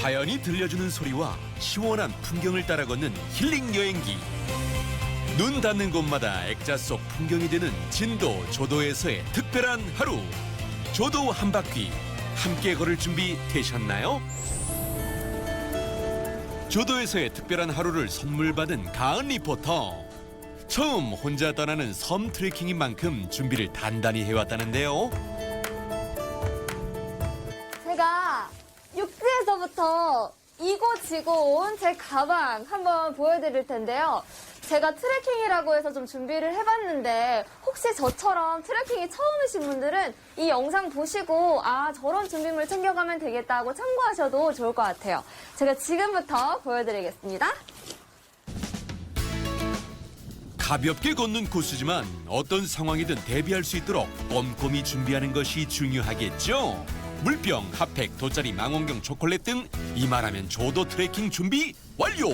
자연이 들려주는 소리와 시원한 풍경을 따라 걷는 힐링 여행기. 눈 닿는 곳마다 액자 속 풍경이 되는 진도 조도에서의 특별한 하루. 조도 한 바퀴 함께 걸을 준비 되셨나요? 조도에서의 특별한 하루를 선물 받은 가은 리포터. 처음 혼자 떠나는 섬 트레킹인 만큼 준비를 단단히 해왔다는데요. 제가 육지에서부터 이고 지고 온 제 가방 한번 보여드릴 텐데요. 제가 트레킹이라고 해서 좀 준비를 해봤는데 혹시 저처럼 트레킹이 처음이신 분들은 이 영상 보시고 아 저런 준비물 챙겨가면 되겠다고 참고하셔도 좋을 것 같아요. 제가 지금부터 보여드리겠습니다. 가볍게 걷는 코스지만 어떤 상황이든 대비할 수 있도록 꼼꼼히 준비하는 것이 중요하겠죠. 물병, 핫팩, 돗자리, 망원경, 초콜릿 등 이말하면 조도 트레킹 준비 완료!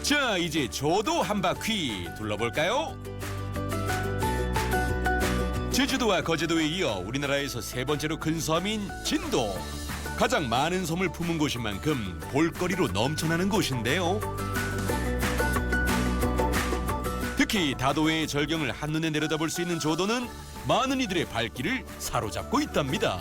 자, 이제 조도 한 바퀴 둘러볼까요? 제주도와 거제도에 이어 우리나라에서 세 번째로 큰 섬인 진도. 가장 많은 섬을 품은 곳인 만큼 볼거리로 넘쳐나는 곳인데요. 특히 다도해의 절경을 한눈에 내려다볼 수 있는 조도는 많은 이들의 발길을 사로잡고 있답니다.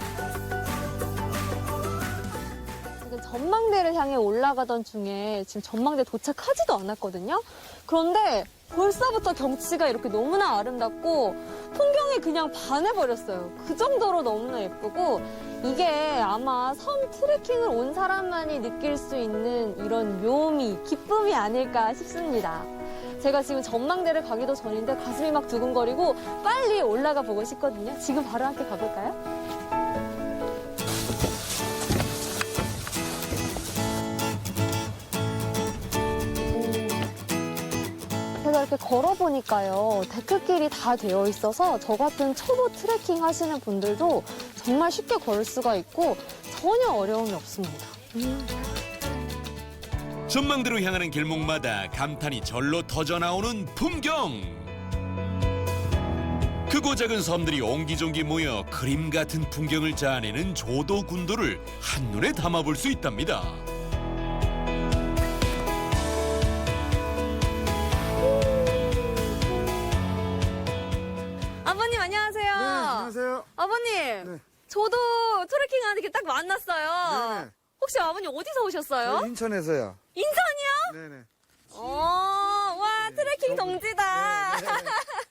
지금 전망대를 향해 올라가던 중에 지금 전망대 도착하지도 않았거든요. 그런데 벌써부터 경치가 이렇게 너무나 아름답고 풍경이 그냥 반해버렸어요. 그 정도로 너무나 예쁘고 이게 아마 섬 트레킹을 온 사람만이 느낄 수 있는 이런 묘미, 기쁨이 아닐까 싶습니다. 제가 지금 전망대를 가기도 전인데 가슴이 막 두근거리고 빨리 올라가 보고 싶거든요. 지금 바로 함께 가볼까요? 제가 이렇게 걸어보니까요. 데크길이 다 되어 있어서 저 같은 초보 트레킹 하시는 분들도 정말 쉽게 걸을 수가 있고 전혀 어려움이 없습니다. 전망대로 향하는 길목마다 감탄이 절로 터져나오는 풍경. 크고 작은 섬들이 옹기종기 모여 그림 같은 풍경을 자아내는 조도 군도를 한눈에 담아볼 수 있답니다. 아버님 안녕하세요. 네, 안녕하세요. 아버님, 네. 저도 트레킹 하는 게 딱 만났어요. 네네. 혹시 아버님 어디서 오셨어요? 저 인천에서요. 인천이요? 네네. 와 트레킹 동지다.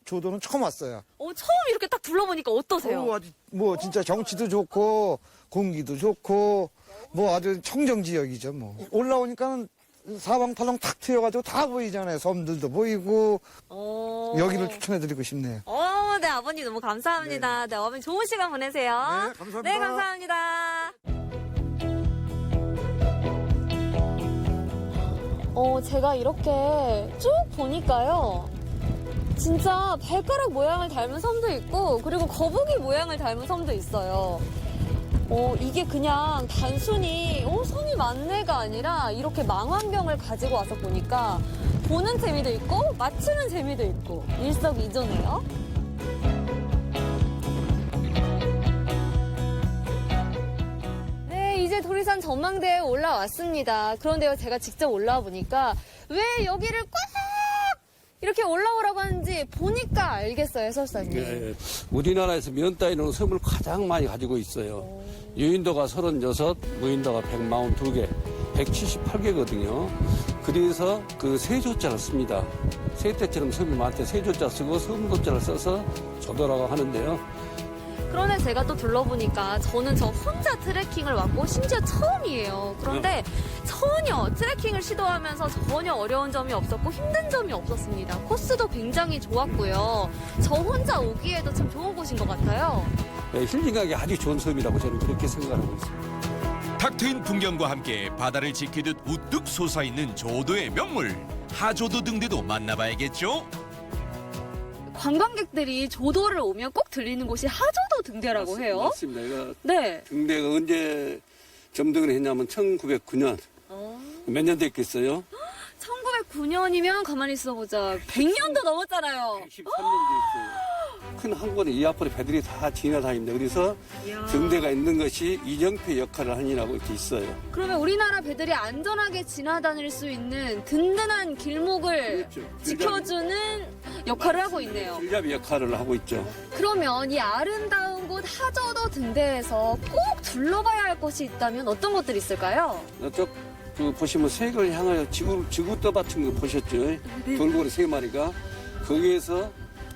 조도는 처음 왔어요. 처음 이렇게 딱 둘러보니까 어떠세요? 아주 뭐 진짜 경치도 좋고 공기도 좋고 뭐 아주 청정 지역이죠 뭐. 올라오니까는 사방팔방 탁 트여가지고 다 보이잖아요. 섬들도 보이고 여기를 추천해드리고 싶네요. 네 아버님 너무 감사합니다. 네 아버님 좋은 시간 보내세요. 네, 감사합니다. 네 감사합니다. 제가 이렇게 쭉 보니까요. 진짜 발가락 모양을 닮은 섬도 있고 그리고 거북이 모양을 닮은 섬도 있어요. 이게 그냥 단순히 섬이 많네가 아니라 이렇게 망원경을 가지고 와서 보니까 보는 재미도 있고 맞추는 재미도 있고 일석이조네요. 네, 이제 도리산 전망대에 올라왔습니다. 그런데요, 제가 직접 올라와 보니까 왜 여기를 꽉 이렇게 올라오라고 하는지 보니까 알겠어요, 해설사님. 네, 우리나라에서 면 따위는 섬을 가장 많이 가지고 있어요. 유인도가 36, 무인도가 142개, 178개거든요. 그래서 그 세조자를 씁니다. 세태처럼 섬이 많대 세조자 쓰고 섬도자를 써서 조도라고 하는데요. 그런데 제가 또 둘러보니까 저는 저 혼자 트레킹을 왔고 심지어 처음이에요. 그런데 전혀 트레킹을 시도하면서 전혀 어려운 점이 없었고 힘든 점이 없었습니다. 코스도 굉장히 좋았고요. 저 혼자 오기에도 참 좋은 곳인 것 같아요. 네, 힐링하기 아주 좋은 섬이라고 저는 그렇게 생각하고 있습니다. 탁 트인 풍경과 함께 바다를 지키듯 우뚝 솟아있는 조도의 명물 하조도 등대도 만나봐야겠죠? 관광객들이 조도를 오면 꼭 들리는 곳이 하조도 등대라고 해요. 맞습니다. 이거 네. 등대가 언제 점등을 했냐면 1909년. 몇 년 됐겠어요? 1909년이면 가만히 있어보자. 100년도 넘었잖아요. 113년 됐어요. 큰 항구는 이 앞으로 배들이 다 지나다닙니다. 그래서 등대가 있는 것이 이정표 역할을 하니라고 이렇게 있어요. 그러면 우리나라 배들이 안전하게 지나다닐 수 있는 든든한 길목을 그렇죠. 지켜주는 역할을 하고 있네요. 길잡이 역할을 하고 있죠. 그러면 이 아름다운 곳 하저도 등대에서 꼭 둘러봐야 할 곳이 있다면 어떤 것들이 있을까요? 이쪽 그 보시면 색을 향하여 지구 떠받친 거 보셨죠? 돌고래 3마리가 거기에서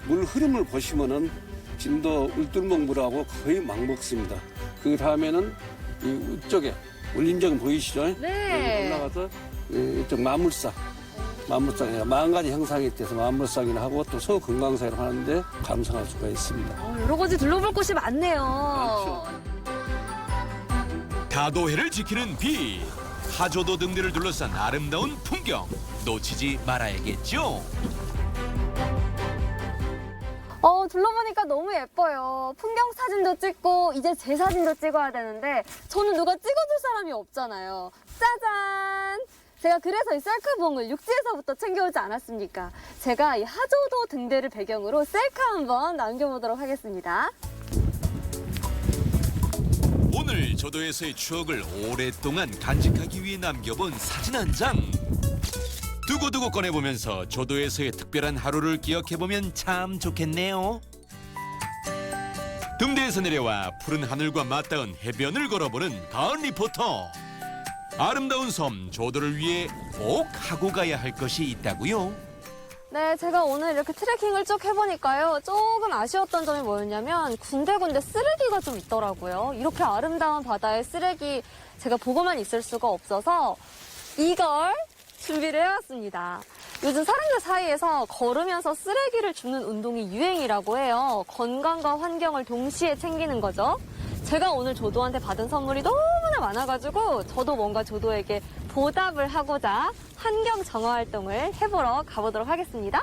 물 흐름을 보시면은 진도 울tur목물하고 거의 맞먹습니다. 그 다음에는 이쪽에 울림정 보이시죠? 네. 여기 올라가서 이쪽 만물상 마흔 가지 형상에 대해서 만물상이나 하고 또 소금강사를 하는데 감상할 수가 있습니다. 여러 가지 둘러볼 곳이 많네요. 많죠. 다도해를 지키는 빛, 하조도 등대를 둘러싼 아름다운 풍경 놓치지 말아야겠죠. 둘러보니까 너무 예뻐요. 풍경 사진도 찍고 이제 제 사진도 찍어야 되는데 저는 누가 찍어줄 사람이 없잖아요. 짜잔! 제가 그래서 이 셀카봉을 육지에서부터 챙겨오지 않았습니까? 제가 이 하조도 등대를 배경으로 셀카 한번 남겨보도록 하겠습니다. 오늘 조도에서의 추억을 오랫동안 간직하기 위해 남겨본 사진 한 장. 두고두고 꺼내보면서 조도에서의 특별한 하루를 기억해보면 참 좋겠네요. 등대에서 내려와 푸른 하늘과 맞닿은 해변을 걸어보는 가은 리포터. 아름다운 섬 조도를 위해 꼭 하고 가야 할 것이 있다고요? 네, 제가 오늘 이렇게 트레킹을 쭉 해보니까요. 조금 아쉬웠던 점이 뭐였냐면 군데군데 쓰레기가 좀 있더라고요. 이렇게 아름다운 바다에 쓰레기 제가 보고만 있을 수가 없어서 이걸 준비를 해왔습니다. 요즘 사람들 사이에서 걸으면서 쓰레기를 줍는 운동이 유행이라고 해요. 건강과 환경을 동시에 챙기는 거죠. 제가 오늘 조도한테 받은 선물이 너무나 많아가지고 저도 뭔가 조도에게 보답을 하고자 환경 정화 활동을 해보러 가보도록 하겠습니다.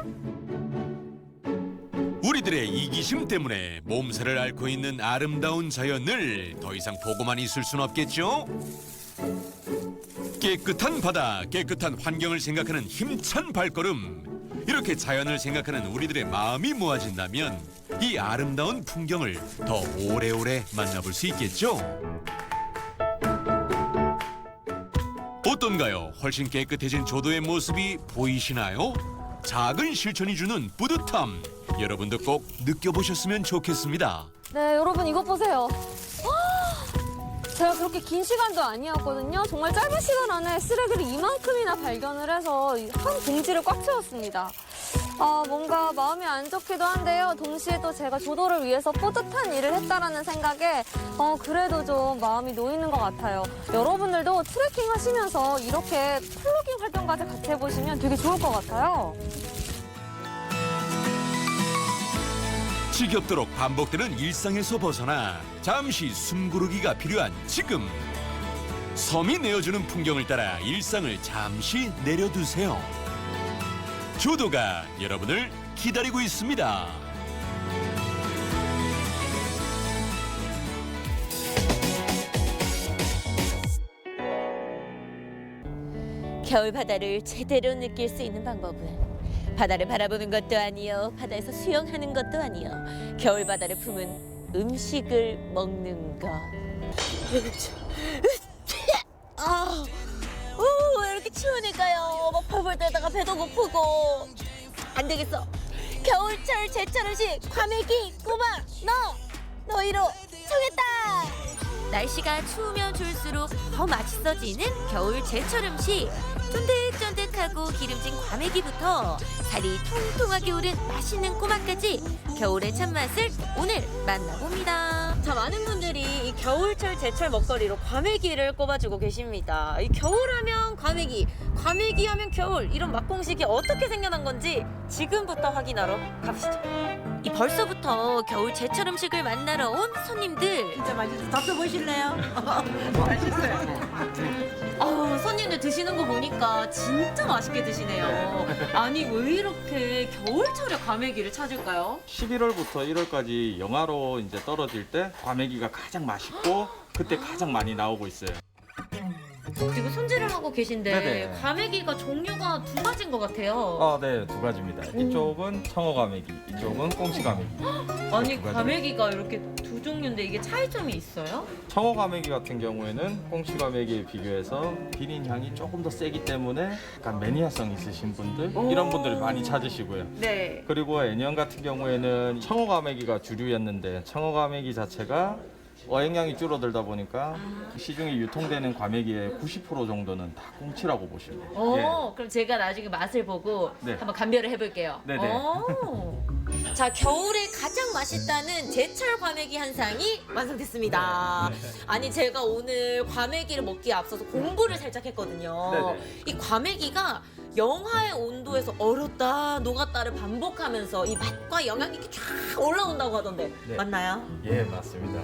우리들의 이기심 때문에 몸살을 앓고 있는 아름다운 자연을 더 이상 보고만 있을 순 없겠죠? 깨끗한 바다, 깨끗한 환경을 생각하는 힘찬 발걸음. 이렇게 자연을 생각하는 우리들의 마음이 모아진다면 이 아름다운 풍경을 더 오래오래 만나볼 수 있겠죠? 어떤가요? 훨씬 깨끗해진 조도의 모습이 보이시나요? 작은 실천이 주는 뿌듯함. 여러분도 꼭 느껴보셨으면 좋겠습니다. 네, 여러분 이것 보세요. 제가 그렇게 긴 시간도 아니었거든요. 정말 짧은 시간 안에 쓰레기를 이만큼이나 발견을 해서 한 봉지를 꽉 채웠습니다. 뭔가 마음이 안 좋기도 한데요. 동시에 또 제가 조도를 위해서 뿌듯한 일을 했다라는 생각에 그래도 좀 마음이 놓이는 것 같아요. 여러분들도 트레킹 하시면서 이렇게 플로깅 활동까지 같이 해보시면 되게 좋을 것 같아요. 지겹도록 반복되는 일상에서 벗어나 잠시 숨고르기가 필요한 지금. 섬이 내어주는 풍경을 따라 일상을 잠시 내려두세요. 조도가 여러분을 기다리고 있습니다. 겨울 바다를 제대로 느낄 수 있는 방법은 바다를 바라보는 것도 아니요, 바다에서 수영하는 것도 아니요, 겨울 바다를 품은 음식을 먹는 것. 왜 이렇게 추우니까요. 막 벌벌 떠다가 배도 고프고. 안 되겠어. 겨울철 제철 음식 과메기 꼬마 너희로 정했다. 날씨가 추우면 추울수록 더 맛있어지는 겨울 제철 음식. 쫀득쫀득하고 기름진 과메기부터 살이 통통하게 오른 맛있는 꼬막까지 겨울의 참맛을 오늘 만나봅니다. 자, 많은 분들이 이 겨울철 제철 먹거리로 과메기를 꼽아주고 계십니다. 이 겨울하면 과메기, 과메기하면 겨울, 이런 맛공식이 어떻게 생겨난 건지 지금부터 확인하러 가보시죠. 이 벌써부터 겨울 제철 음식을 만나러 온 손님들. 진짜 맛있어. 밥도 보실래요? 맛있어요. 손님들 드시는 거 보니까 진짜 맛있게 드시네요. 아니, 왜 이렇게 겨울철에 과메기를 찾을까요? 11월부터 1월까지 영하로 이제 떨어질 때 과메기가 가장 맛있고 그때 가장 많이 나오고 있어요. 지금 손질을 하고 계신데 네네. 과메기가 종류가 두 가지인 것 같아요. 네, 두 가지입니다. 이쪽은 청어 과메기, 이쪽은 꽁치 과메기. 아니 두 가지. 과메기가 이렇게 두 종류인데 이게 차이점이 있어요? 청어 과메기 같은 경우에는 꽁치 과메기에 비교해서 비린 향이 조금 더 세기 때문에 약간 매니아성 있으신 분들 이런 분들 많이 찾으시고요. 네. 그리고 애년 같은 경우에는 청어 과메기가 주류였는데 청어 과메기 자체가 어획량이 줄어들다 보니까 시중에 유통되는 과메기의 90% 정도는 다 꽁치라고 보시면 돼요. 그럼 제가 나중에 맛을 보고 네. 한번 감별을 해볼게요. 네네. 자, 겨울에 가장 맛있다는 제철 과메기 한 상이 완성됐습니다. 아니, 제가 오늘 과메기를 먹기에 앞서서 공부를 살짝 했거든요. 네네. 이 과메기가 영하의 온도에서 얼었다 녹았다를 반복하면서 이 맛과 영양이 이렇게 쫙 올라온다고 하던데 네. 맞나요? 예, 맞습니다.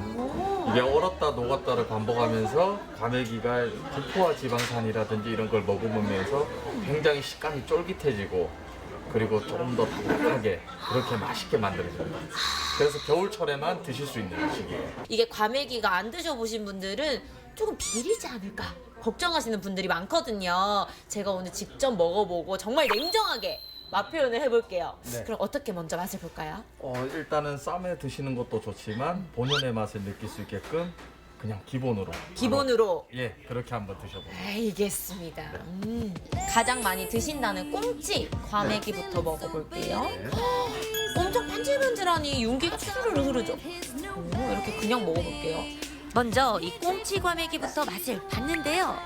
이게 얼었다 녹았다를 반복하면서 과메기가 불포화 지방산이라든지 이런 걸 머금으면서 굉장히 식감이 쫄깃해지고 그리고 조금 더 담백하게 그렇게 맛있게 만들어집니다. 그래서 겨울철에만 드실 수 있는 음식이에요. 이게 과메기가 안 드셔보신 분들은 조금 비리지 않을까 걱정하시는 분들이 많거든요. 제가 오늘 직접 먹어보고 정말 냉정하게 맛 표현을 해볼게요. 네. 그럼 어떻게 먼저 맛을 볼까요? 일단은 쌈에 드시는 것도 좋지만 본연의 맛을 느낄 수 있게끔 그냥 기본으로. 기본으로. 예, 그렇게 한번 드셔보세요. 알겠습니다. 가장 많이 드신다는 꽁치 과메기부터 먹어볼게요. 엄청 반질반질하니 윤기가 스르르 흐르죠. 이렇게 그냥 먹어볼게요. 먼저 이 꽁치 과메기부터 맛을 봤는데요.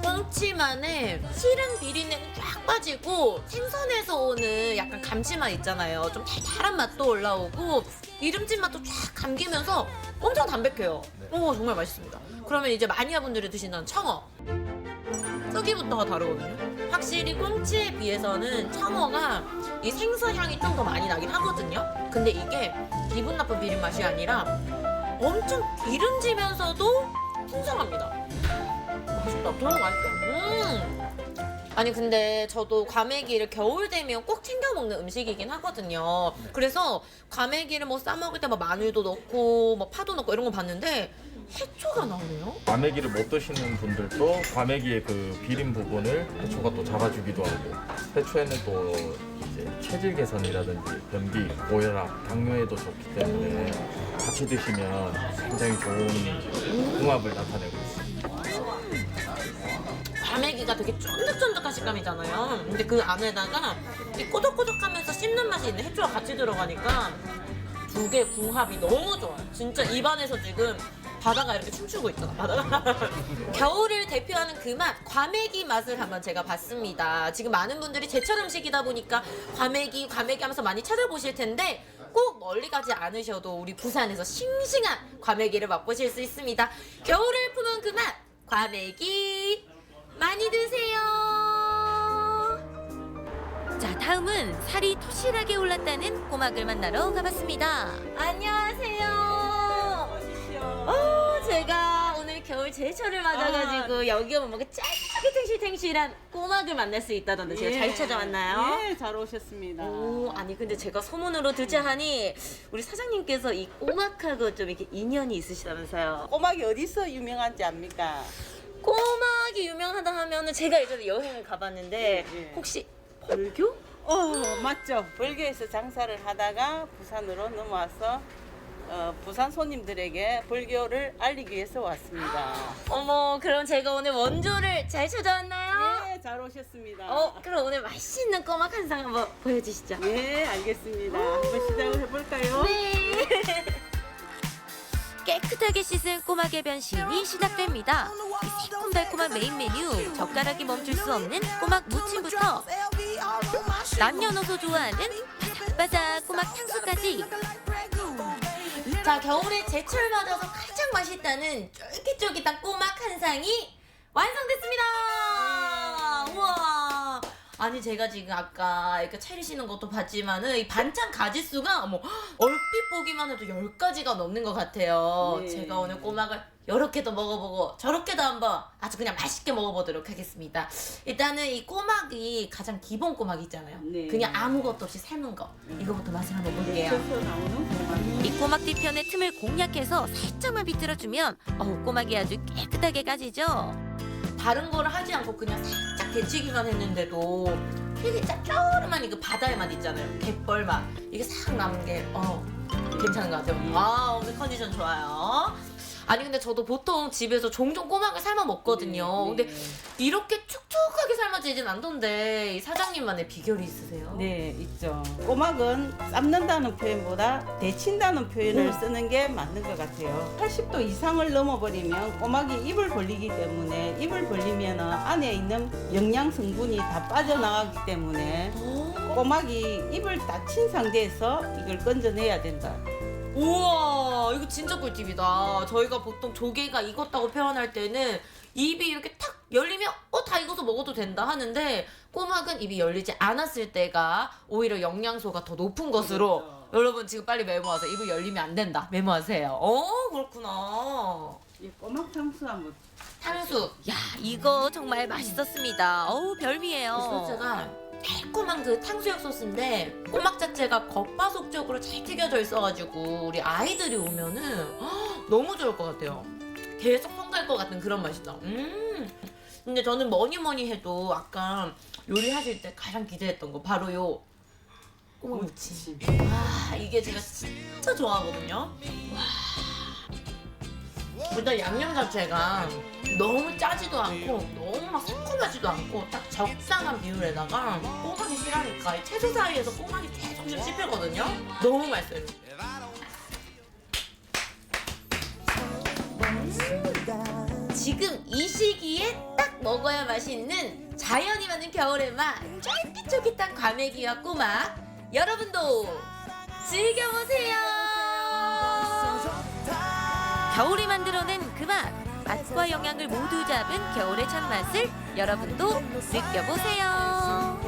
꽁치만의 실은 비린내는 쫙 빠지고 생선에서 오는 약간 감칠맛 있잖아요. 좀 달달한 맛도 올라오고 기름진 맛도 쫙 감기면서 엄청 담백해요. 정말 맛있습니다. 그러면 이제 마니아분들이 드신다는 청어. 쏘기부터가 다르거든요. 확실히 꽁치에 비해서는 청어가 이 생선 향이 좀 더 많이 나긴 하거든요. 근데 이게 기분 나쁜 비린 맛이 아니라 엄청 기름지면서도 풍성합니다. 맛있다. 너무 맛있어요. 아니 근데 저도 과메기를 겨울 되면 꼭 챙겨 먹는 음식이긴 하거든요. 그래서 과메기를 뭐 싸 먹을 때 뭐 마늘도 넣고 뭐 파도 넣고 이런 거 봤는데 해초가 나오네요. 과메기를 못 드시는 분들도 과메기의 그 비린 부분을 해초가 또 잡아주기도 하고 해초에는 또 이제 체질 개선이라든지 변비, 고혈압, 당뇨에도 좋기 때문에 같이 드시면 굉장히 좋은 궁합을 나타내고 있습니다. 과메기가 되게 쫀득쫀득한 식감이잖아요. 근데 그 안에다가 이 꼬독꼬독하면서 씹는 맛이 있는 해초가 같이 들어가니까 두 개 궁합이 너무 좋아요. 진짜 입안에서 지금 바다가 이렇게 춤추고 있잖아, 바다가. 겨울을 대표하는 그 맛, 과메기 맛을 한번 제가 봤습니다. 지금 많은 분들이 제철 음식이다 보니까 과메기 하면서 많이 찾아보실 텐데 꼭 멀리 가지 않으셔도 우리 부산에서 싱싱한 과메기를 맛보실 수 있습니다. 겨울을 품은 그 맛, 과메기 많이 드세요. 자, 다음은 살이 토실하게 올랐다는 꼬막을 만나러 가봤습니다. 안녕하세요. 제가 오늘 겨울 제철을 맞아가지고 여기 오면 뭔가 탱실탱실한 꼬막을 만날 수 있다던데 제가 잘 찾아왔나요? 네, 잘 오셨습니다. 아니 근데 제가 소문으로 듣자 하니 우리 사장님께서 이 꼬막하고 좀 이렇게 인연이 있으시다면서요. 꼬막이 어디서 유명한지 압니까? 꼬막이 유명하다 하면은 제가 예전에 여행을 가봤는데 예. 혹시 벌교? 맞죠. 벌교에서 장사를 하다가 부산으로 넘어와서 부산 손님들에게 벌교를 알리기 위해서 왔습니다. 어머, 그럼 제가 오늘 원조를 잘 찾아왔나요? 네, 잘 오셨습니다. 그럼 오늘 맛있는 꼬막 한 상 한번 보여주시죠. 네, 알겠습니다. 한번 시작을 해볼까요? 네. 깨끗하게 씻은 꼬막의 변신이 시작됩니다. 이 새콤달콤한 메인 메뉴, 젓가락이 멈출 수 없는 꼬막 무침부터 남녀노소 좋아하는 바삭바삭 꼬막 탕수까지. 자, 겨울에 제철 맞아서 가장 맛있다는 쫄깃쫄깃한 꼬막 한 상이 완성됐습니다. 우와. 아니 제가 지금 아까 이렇게 차리시는 것도 봤지만은 이 반찬 가짓수가 뭐 얼핏 보기만 해도 10가지가 넘는 것 같아요. 네. 제가 오늘 꼬막을 이렇게도 먹어보고 저렇게도 한번 아주 그냥 맛있게 먹어보도록 하겠습니다. 일단은 이 꼬막이 가장 기본 꼬막 있잖아요. 네. 그냥 아무것도 없이 삶은 거. 이거부터 맛을 한번 볼게요. 쳐서 나오는 꼬막이. 이 꼬막 뒤편의 틈을 공략해서 살짝만 비틀어주면 꼬막이 아주 깨끗하게 까지죠. 다른 거를 하지 않고 그냥 살짝 데치기만 했는데도 되게 짭조름한 이거 바다의 맛 있잖아요. 갯벌 맛. 이게 싹 남은 게 괜찮은 것 같아요. 아, 오늘 컨디션 좋아요. 아니 근데 저도 보통 집에서 종종 꼬막을 삶아 먹거든요. 네, 근데 네. 이렇게 촉촉하게 삶아지진 않던데 이 사장님만의 비결이 있으세요? 네, 있죠. 꼬막은 삶는다는 표현보다 데친다는 표현을 쓰는 게 맞는 것 같아요. 80도 이상을 넘어버리면 꼬막이 입을 벌리기 때문에 입을 벌리면 안에 있는 영양 성분이 다 빠져나가기 때문에 꼬막이 입을 닫힌 상태에서 이걸 건져내야 된다. 우와, 이거 진짜 꿀팁이다. 저희가 보통 조개가 익었다고 표현할 때는 입이 이렇게 탁 열리면 다 익어서 먹어도 된다 하는데 꼬막은 입이 열리지 않았을 때가 오히려 영양소가 더 높은 것으로 그렇죠. 여러분 지금 빨리 메모하세요. 입을 열리면 안 된다. 메모하세요. 그렇구나. 이 꼬막 탕수 한번. 탕수. 야, 이거 정말 맛있었습니다. 별미예요. 소스가 달콤한 그 탕수육 소스인데 꼬막 자체가 겉바속촉으로 잘 튀겨져 있어가지고 우리 아이들이 오면은 너무 좋을 것 같아요. 계속 손갈 것 같은 그런 맛이다. 근데 저는 뭐니 해도 아까 요리하실 때 가장 기대했던 거 바로 요 꼬막 무침. 와, 이게 제가 진짜 좋아하거든요. 일단 양념 자체가 너무 짜지도 않고 너무 막 새콤하지도 않고 딱 적당한 비율에다가 꼬막이 실하니까 이 채소 사이에서 꼬막이 계속 씹히거든요. 너무 맛있어요. 지금 이 시기에 딱 먹어야 맛있는 자연이 만든 겨울의 맛 쫄깃쫄깃한 과메기와 꼬막 여러분도 즐겨보세요. 겨울이 만들어낸 그 맛, 맛과 영양을 모두 잡은 겨울의 참맛을 여러분도 느껴보세요.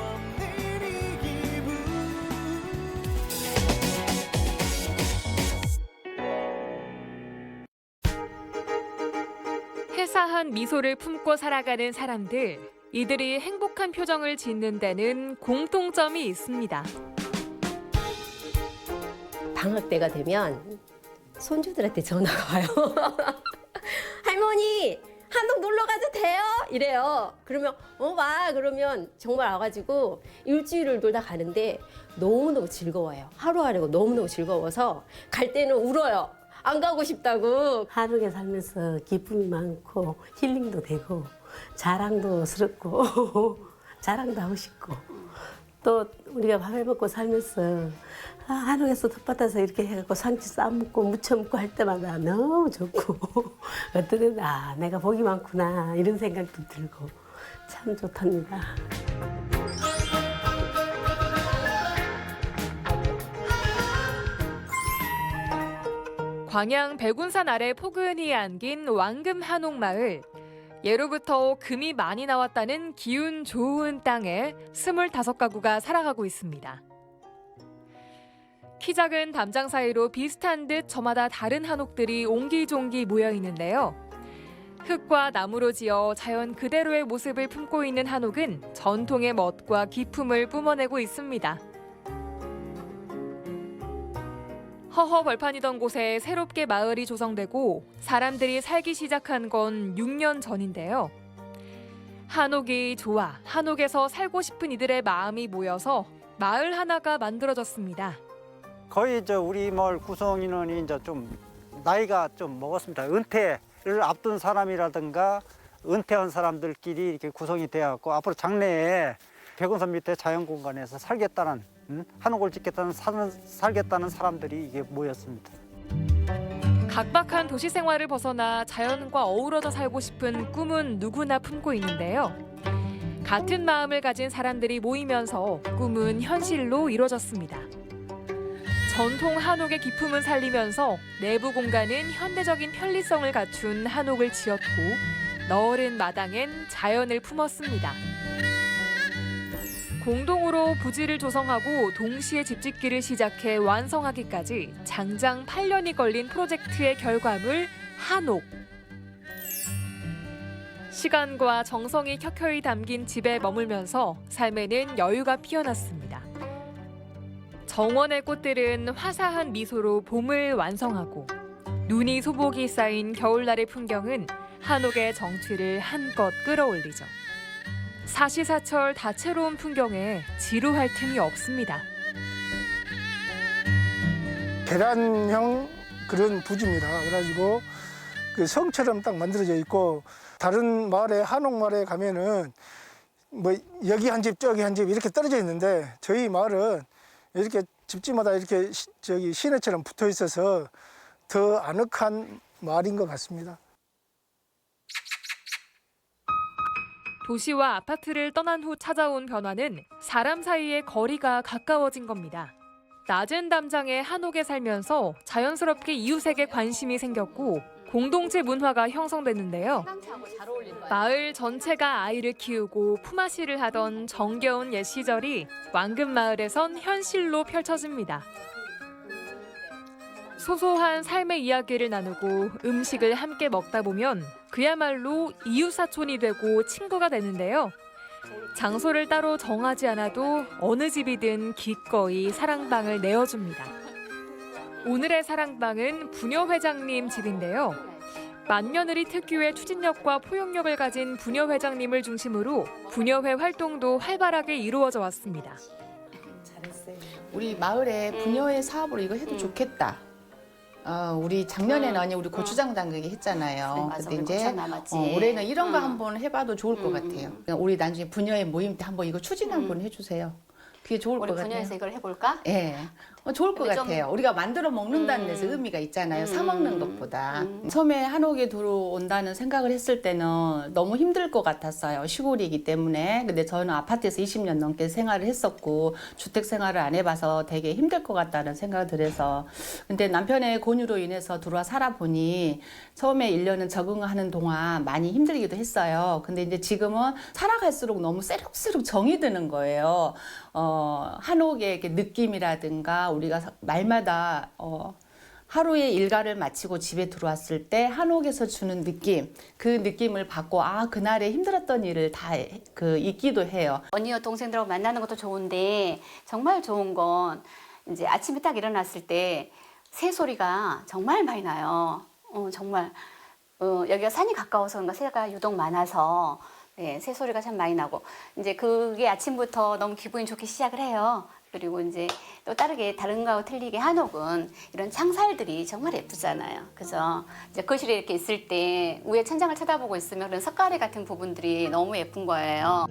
회사한 미소를 품고 살아가는 사람들, 이들이 행복한 표정을 짓는 데는 공통점이 있습니다. 방학 때가 되면 손주들한테 전화가 와요. 할머니, 한옥 놀러 가도 돼요? 이래요. 그러면 와. 그러면 정말 와가지고 일주일을 놀다 가는데 너무너무 즐거워요. 하루하루가 너무너무 즐거워서 갈 때는 울어요. 안 가고 싶다고. 한옥에 살면서 기쁨이 많고 힐링도 되고 자랑도 스럽고 자랑도 하고 싶고 또 우리가 밥을 먹고 살면서 한옥에서 텃밭에서 이렇게 해갖고 상추 싸먹고 무쳐 먹고 할 때마다 너무 좋고 어떤 때는 내가 복이 많구나 이런 생각도 들고 참 좋답니다. 광양 백운산 아래 포근히 안긴 왕금 한옥마을. 예로부터 금이 많이 나왔다는 기운 좋은 땅에 25가구가 살아가고 있습니다. 키 작은 담장 사이로 비슷한 듯 저마다 다른 한옥들이 옹기종기 모여 있는데요. 흙과 나무로 지어 자연 그대로의 모습을 품고 있는 한옥은 전통의 멋과 기품을 뿜어내고 있습니다. 허허 벌판이던 곳에 새롭게 마을이 조성되고 사람들이 살기 시작한 건 6년 전인데요. 한옥이 좋아, 한옥에서 살고 싶은 이들의 마음이 모여서 마을 하나가 만들어졌습니다. 거의 우리 마을 구성 인원이 이제 좀 나이가 좀 먹었습니다. 은퇴를 앞둔 사람이라든가 은퇴한 사람들끼리 이렇게 구성이 되어갖고 앞으로 장래에 백운산 밑에 자연공간에서 살겠다는 한옥을 짓겠다는 살겠다는 사람들이 이게 모였습니다. 각박한 도시 생활을 벗어나 자연과 어우러져 살고 싶은 꿈은 누구나 품고 있는데요. 같은 마음을 가진 사람들이 모이면서 꿈은 현실로 이루어졌습니다. 전통 한옥의 기품은 살리면서 내부 공간은 현대적인 편리성을 갖춘 한옥을 지었고 넓은 마당엔 자연을 품었습니다. 공동으로 부지를 조성하고 동시에 집짓기를 시작해 완성하기까지 장장 8년이 걸린 프로젝트의 결과물 한옥. 시간과 정성이 켜켜이 담긴 집에 머물면서 삶에는 여유가 피어났습니다. 정원의 꽃들은 화사한 미소로 봄을 완성하고 눈이 소복이 쌓인 겨울날의 풍경은 한옥의 정취를 한껏 끌어올리죠. 사시사철 다채로운 풍경에 지루할 틈이 없습니다. 계란형 그런 부지입니다. 그래가지고 그 성처럼 딱 만들어져 있고 다른 마을에 한옥 마을에 가면은 뭐 여기 한 집 저기 한 집 이렇게 떨어져 있는데 저희 마을은 이렇게 집집마다 이렇게 저기 시내처럼 붙어 있어서 더 아늑한 마을인 것 같습니다. 도시와 아파트를 떠난 후 찾아온 변화는 사람 사이의 거리가 가까워진 겁니다. 낮은 담장의 한옥에 살면서 자연스럽게 이웃에게 관심이 생겼고 공동체 문화가 형성됐는데요. 마을 전체가 아이를 키우고 품앗이를 하던 정겨운 옛 시절이 왕금마을에선 현실로 펼쳐집니다. 소소한 삶의 이야기를 나누고 음식을 함께 먹다 보면 그야말로 이웃사촌이 되고 친구가 되는데요. 장소를 따로 정하지 않아도 어느 집이든 기꺼이 사랑방을 내어줍니다. 오늘의 사랑방은 부녀회장님 집인데요. 맏며느리 특유의 추진력과 포용력을 가진 부녀회장님을 중심으로 부녀회 활동도 활발하게 이루어져 왔습니다. 우리 마을에 부녀회 사업으로 이거 해도 좋겠다. 우리 작년에는 우리 고추장 담그기 했잖아요. 맞아, 근데 우리 이제 고추장 남았지. 올해는 이런 거 한번 해봐도 좋을 것 같아요. 우리 나중에 부녀회 모임 때 한번 이거 추진 한번 해주세요. 그게 좋을 것 우리 같아요. 분야에서 이걸 해볼까? 예. 좋을 것 근데 좀- 같아요. 우리가 만들어 먹는다는 데서 의미가 있잖아요. 사 먹는 것보다. 처음에 한옥에 들어온다는 생각을 했을 때는 너무 힘들 것 같았어요. 시골이기 때문에. 근데 저는 아파트에서 20년 넘게 생활을 했었고 주택 생활을 안 해봐서 되게 힘들 것 같다는 생각을 들어서. 근데 남편의 권유로 인해서 들어와 살아보니 처음에 1년은 적응하는 동안 많이 힘들기도 했어요. 근데 이제 지금은 살아갈수록 너무 새록새록 정이 드는 거예요. 한옥의 이렇게 느낌이라든가 우리가 말마다 하루의 일과를 마치고 집에 들어왔을 때 한옥에서 주는 느낌, 그 느낌을 받고 그날에 힘들었던 일을 다 잊기도 해요. 언니와 동생들하고 만나는 것도 좋은데 정말 좋은 건 이제 아침에 딱 일어났을 때 새소리가 정말 많이 나요. 정말 여기가 산이 가까워서 그런가 새가 유독 많아서 새소리가 참 많이 나고 이제 그게 아침부터 너무 기분이 좋게 시작을 해요. 그리고 이제 또 다른 거하고 틀리게 한옥은 이런 창살들이 정말 예쁘잖아요. 그죠? 이제 거실에 이렇게 있을 때 위에 천장을 쳐다보고 있으면 그런 석가래 같은 부분들이 너무 예쁜 거예요.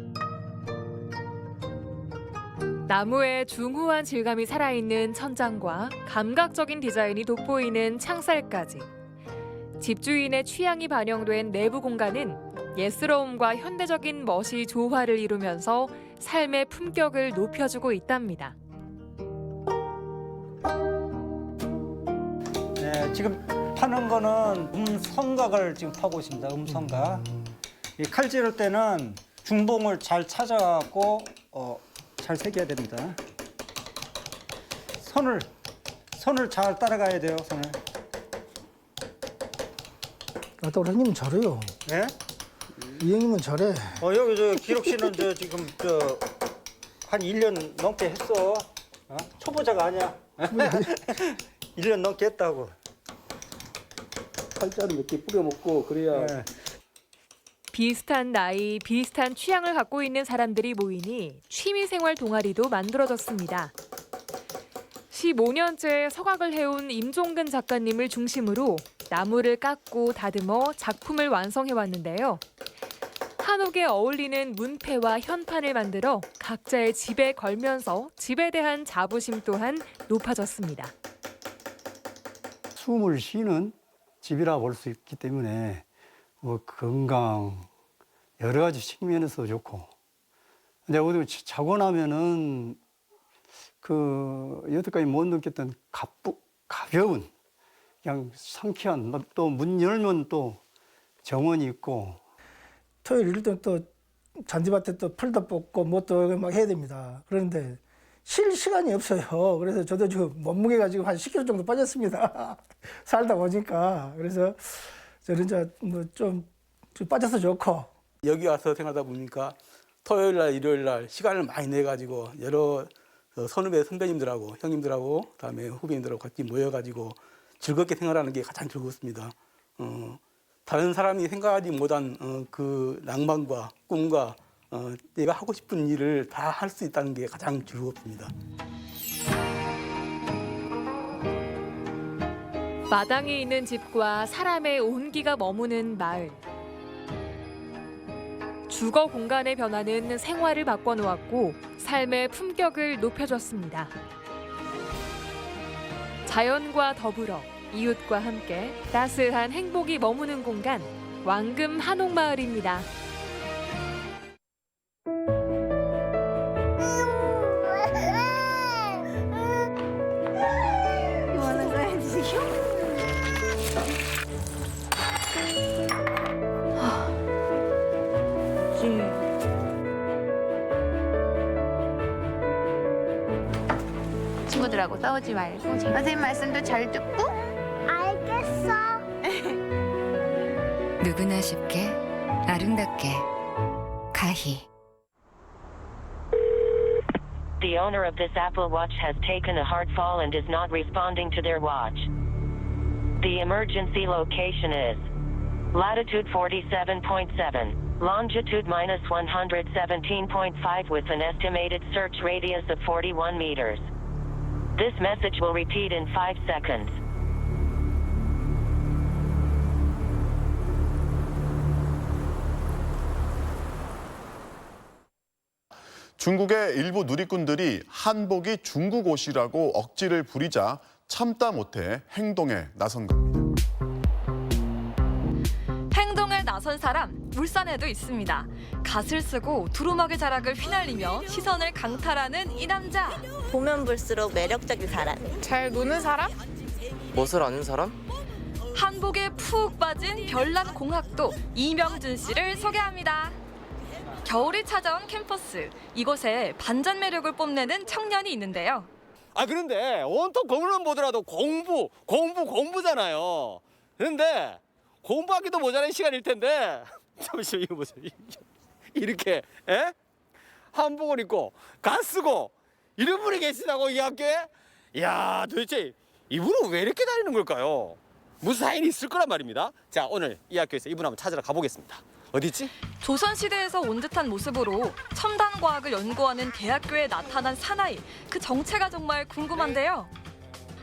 나무의 중후한 질감이 살아있는 천장과 감각적인 디자인이 돋보이는 창살까지. 집주인의 취향이 반영된 내부 공간은 예스러움과 현대적인 멋이 조화를 이루면서 삶의 품격을 높여주고 있답니다. 네, 지금 파는 거는 음성각을 지금 파고 있습니다. 음성각. 이 칼 찌를 때는 중봉을 잘 찾아갖고 잘 새겨야 됩니다. 선을 잘 따라가야 돼요. 선을. 또 우리 형님은 잘해요. 예? 이 형님은 잘해. 여기 기록 씨는 지금 한 1년 넘게 했어. 초보자가 아니야. 1년 넘게 했다고. 팔자를 몇 개 뿌려 먹고 그래야. 네. 비슷한 나이, 비슷한 취향을 갖고 있는 사람들이 모이니 취미생활 동아리도 만들어졌습니다. 15년째 서각을 해온 임종근 작가님을 중심으로 나무를 깎고 다듬어 작품을 완성해왔는데요. 한옥에 어울리는 문패와 현판을 만들어 각자의 집에 걸면서 집에 대한 자부심 또한 높아졌습니다. 숨을 쉬는 집이라 볼 수 있기 때문에 건강 여러 가지 측면에서 좋고, 근데 어디 자고 나면은 여태까지 못 느꼈던 가벼운 그냥 상쾌한, 또 문 열면 또 정원이 있고. 토요일 일도 또 잔디밭에 또 풀도 뽑고 뭐 또 막 해야 됩니다. 그런데 쉴 시간이 없어요. 그래서 저도 지금 몸무게가 지금 한 10kg 정도 빠졌습니다. 살다 보니까. 그래서 저는 이제 좀 빠져서 좋고. 여기 와서 생활하다 보니까 토요일 날, 일요일 날 시간을 많이 내가지고 여러 선후배 선배님들하고 형님들하고 그다음에 후배님들하고 같이 모여가지고 즐겁게 생활하는 게 가장 즐겁습니다. 다른 사람이 생각하지 못한 그 낭만과 꿈과 내가 하고 싶은 일을 다 할 수 있다는 게 가장 즐겁습니다. 마당에 있는 집과 사람의 온기가 머무는 마을. 주거 공간의 변화는 생활을 바꿔놓았고 삶의 품격을 높여줬습니다. 자연과 더불어 이웃과 함께 따스한 행복이 머무는 공간, 왕금 한옥마을입니다. 친구들하고 싸우지 말고 선생님 말씀도 잘 듣고. 알겠어. 누구나 쉽게 아름답게 가희. The owner of this Apple Watch has taken a hard fall and is not responding to their watch. The emergency location is latitude 47.7, longitude -117.5 with an estimated search radius of 41 meters. This message will repeat in 5 seconds. 중국의 일부 누리꾼들이 한복이 중국 옷이라고 억지를 부리자 참다 못해 행동에 나선 겁니다. 행동에 나선 사람, 울산에도 있습니다. 갓을 쓰고 두루마기 자락을 휘날리며 시선을 강탈하는 이 남자. 보면 볼수록 매력적인 사람. 잘 노는 사람? 멋을 아는 사람? 한복에 푹 빠진 별난 공학도 이명준 씨를 소개합니다. 겨울이 찾아온 캠퍼스. 이곳에 반전 매력을 뽐내는 청년이 있는데요. 그런데 온통 거울만 보더라도 공부잖아요. 그런데 공부하기도 모자란 시간일 텐데 잠시만 이거 보세요. 이렇게 한복을 입고 갓 쓰고 이런 분이 계시다고 이 학교에? 이야, 도대체 이분은 왜 이렇게 다니는 걸까요? 무슨 사연이 있을 거란 말입니다. 자, 오늘 이 학교에서 이분 한번 찾으러 가보겠습니다. 어디 있지? 조선시대에서 온 듯한 모습으로 첨단 과학을 연구하는 대학교에 나타난 사나이. 그 정체가 정말 궁금한데요.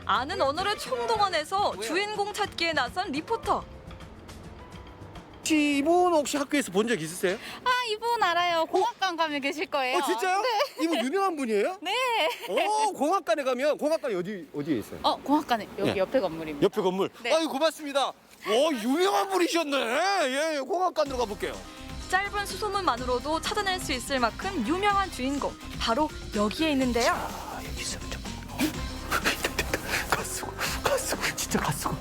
아는 언어를 총동원해서 주인공 찾기에 나선 리포터. 이분 혹시 학교에서 본 적 있으세요? 이분 알아요. 공학관 가면 계실 거예요. 진짜요? 네. 이분 유명한 분이에요? 네. 공학관에 가면 공학관이 어디에 있어요? 공학관에 여기 네. 옆에 건물입니다. 옆에 건물? 네. 아유, 고맙습니다. 유명한 분이셨네. 예, 공학관으로 가볼게요. 짧은 수소문만으로도 찾아낼 수 있을 만큼 유명한 주인공. 바로 여기에 있는데요. 여기서 좀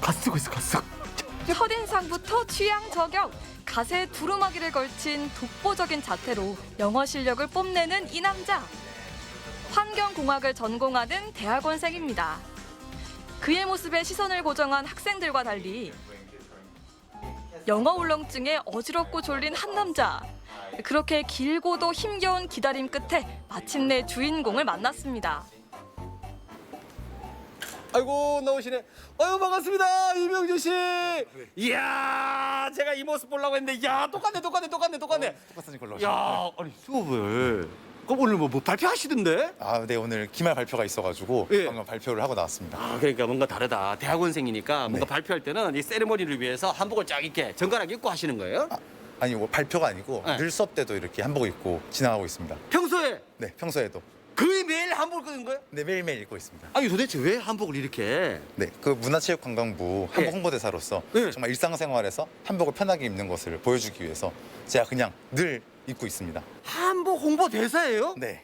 갓 쓰고 있어. 첫인상부터 취향 저격. 갓에 두루마기를 걸친 독보적인 자태로 영어 실력을 뽐내는 이 남자. 환경공학을 전공하는 대학원생입니다. 그의 모습에 시선을 고정한 학생들과 달리 영어 울렁증에 어지럽고 졸린 한 남자. 그렇게 길고도 힘겨운 기다림 끝에 마침내 주인공을 만났습니다. 아이고, 나오시네. 아유, 반갑습니다, 이명준 씨. 이야, 제가 이 모습 보려고 했는데, 이야, 똑같네. 똑같은 걸로 야, 아니 수업을. 그럼 오늘 뭐 발표하시던데? 네, 오늘 기말 발표가 있어가지고 방금 발표를 하고 나왔습니다. 그러니까 뭔가 다르다. 대학원생이니까 뭔가 발표할 때는 이 세레머니를 위해서 한복을 쫙 이렇게 정갈하게 입고 하시는 거예요? 아니, 뭐 발표가 아니고 늘 수업 때도 이렇게 한복 입고 진행하고 있습니다. 평소에? 네, 평소에도. 거의 매일 한복을 입는 거예요? 네, 매일매일 입고 있습니다. 아니, 도대체 왜 한복을 이렇게? 네, 그 문화체육관광부 한복 홍보대사로서 정말 일상생활에서 한복을 편하게 입는 것을 보여주기 위해서 제가 그냥 늘 입고 있습니다. 한복 홍보대사예요? 네.